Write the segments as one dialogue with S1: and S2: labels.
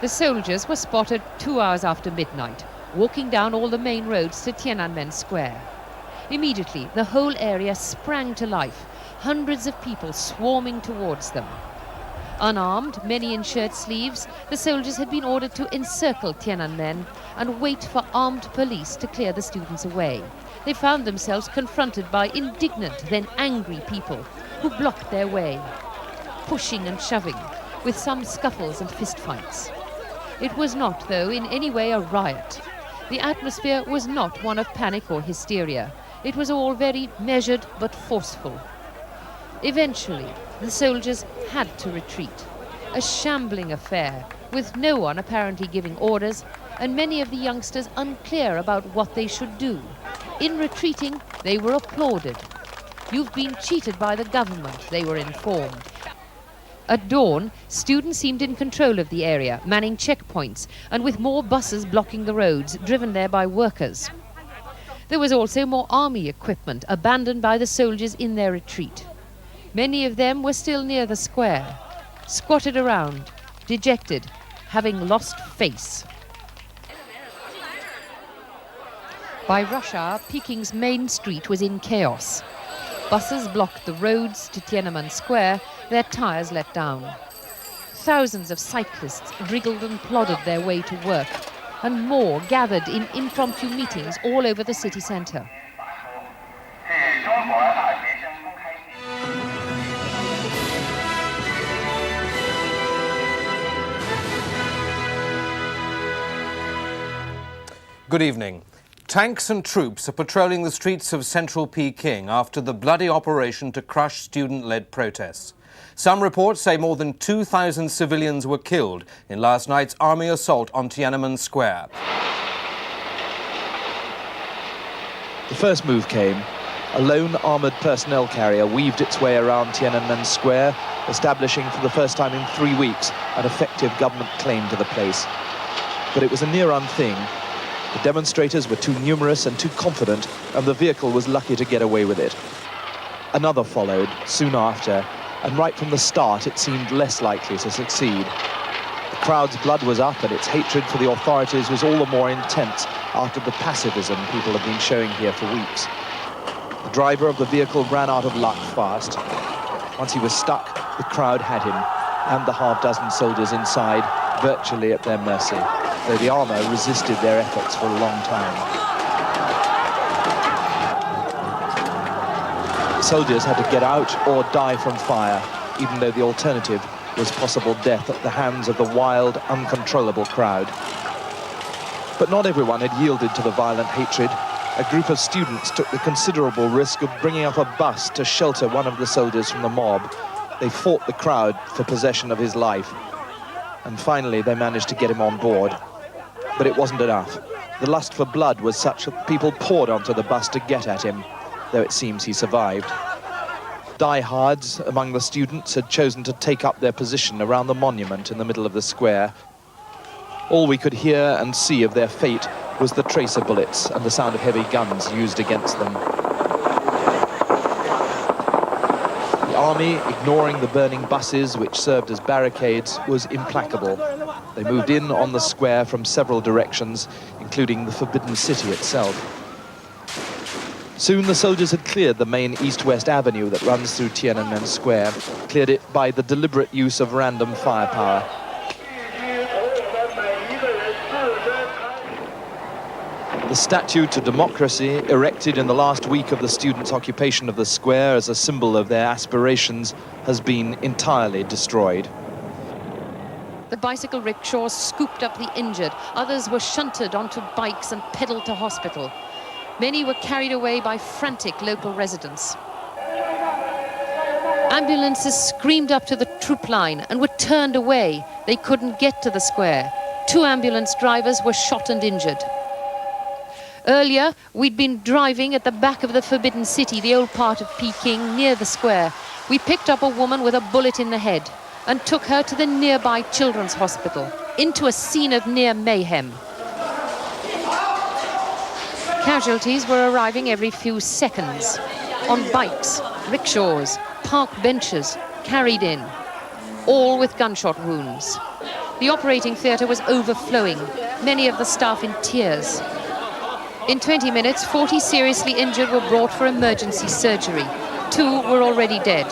S1: The soldiers were spotted 2 hours after midnight, walking down all the main roads to Tiananmen Square. Immediately, the whole area sprang to life, hundreds of people swarming towards them. Unarmed, many in shirt sleeves, the soldiers had been ordered to encircle Tiananmen and wait for armed police to clear the students away. They found themselves confronted by indignant, then angry people who blocked their way, pushing and shoving, with some scuffles and fistfights. It was not, though, in any way a riot. The atmosphere was not one of panic or hysteria. It was all very measured but forceful. Eventually, the soldiers had to retreat. A shambling affair, with no one apparently giving orders, and many of the youngsters unclear about what they should do. In retreating, they were applauded. "You've been cheated by the government," they were informed. At dawn, students seemed in control of the area, manning checkpoints, and with more buses blocking the roads, driven there by workers. There was also more army equipment abandoned by the soldiers in their retreat. Many of them were still near the square, squatted around, dejected, having lost face. By rush hour, Peking's main street was in chaos. Buses blocked the roads to Tiananmen Square, their tires let down. Thousands of cyclists wriggled and plodded their way to work, and more gathered in impromptu meetings all over the city centre.
S2: Good evening. Tanks and troops are patrolling the streets of central Peking after the bloody operation to crush student-led protests. Some reports say more than 2,000 civilians were killed in last night's army assault on Tiananmen Square.
S3: The first move came. A lone armoured personnel carrier weaved its way around Tiananmen Square, establishing for the first time in 3 weeks an effective government claim to the place. But it was a near-run thing. The demonstrators were too numerous and too confident, and the vehicle was lucky to get away with it. Another followed soon after, and right from the start it seemed less likely to succeed. The crowd's blood was up, and its hatred for the authorities was all the more intense after the pacifism people have been showing here for weeks. The driver of the vehicle ran out of luck fast. Once he was stuck, the crowd had him, and the half-dozen soldiers inside virtually at their mercy, though the armour resisted their efforts for a long time. The soldiers had to get out or die from fire, even though the alternative was possible death at the hands of the wild, uncontrollable crowd. But not everyone had yielded to the violent hatred. A group of students took the considerable risk of bringing up a bus to shelter one of the soldiers from the mob. They fought the crowd for possession of his life, and finally they managed to get him on board. But it wasn't enough. The lust for blood was such that people poured onto the bus to get at him, though it seems he survived. Diehards among the students had chosen to take up their position around the monument in the middle of the square. All we could hear and see of their fate was the tracer bullets and the sound of heavy guns used against them. The army, ignoring the burning buses which served as barricades, was implacable. They moved in on the square from several directions, including the Forbidden City itself. Soon the soldiers had cleared the main east-west avenue that runs through Tiananmen Square, cleared it by the deliberate use of random firepower. The statue to democracy, erected in the last week of the students' occupation of the square as a symbol of their aspirations, has been entirely destroyed.
S1: The bicycle rickshaws scooped up the injured. Others were shunted onto bikes and pedaled to hospital. Many were carried away by frantic local residents. Ambulances screamed up to the troop line and were turned away. They couldn't get to the square. 2 ambulance drivers were shot and injured. Earlier, we'd been driving at the back of the Forbidden City, the old part of Peking, near the square. We picked up a woman with a bullet in the head and took her to the nearby children's hospital, into a scene of near mayhem. Casualties were arriving every few seconds, on bikes, rickshaws, park benches, carried in, all with gunshot wounds. The operating theatre was overflowing, many of the staff in tears. In 20 minutes, 40 seriously injured were brought for emergency surgery. 2 were already dead.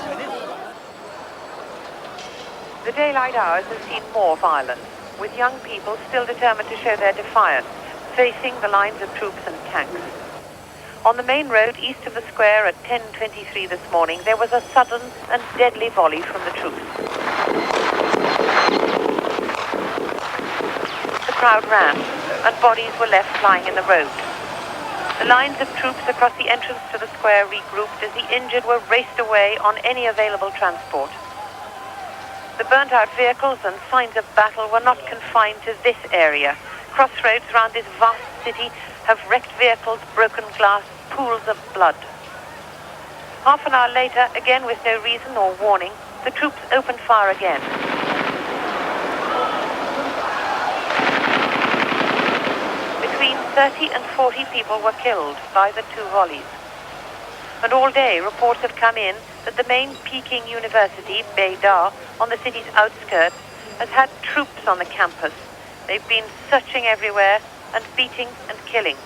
S4: The daylight hours have seen more violence, with young people still determined to show their defiance, facing the lines of troops and tanks. On the main road east of the square at 10:23 this morning, there was a sudden and deadly volley from the troops. The crowd ran, and bodies were left lying in the road. The lines of troops across the entrance to the square regrouped as the injured were raced away on any available transport. The burnt-out vehicles and signs of battle were not confined to this area. Crossroads around this vast city have wrecked vehicles, broken glass, pools of blood. Half an hour later, again with no reason or warning, the troops opened fire again. Between 30 and 40 people were killed by the 2 volleys. And all day, reports have come in that the main Peking University, Beida, on the city's outskirts, has had troops on the campus. They've been searching everywhere and beating and killing.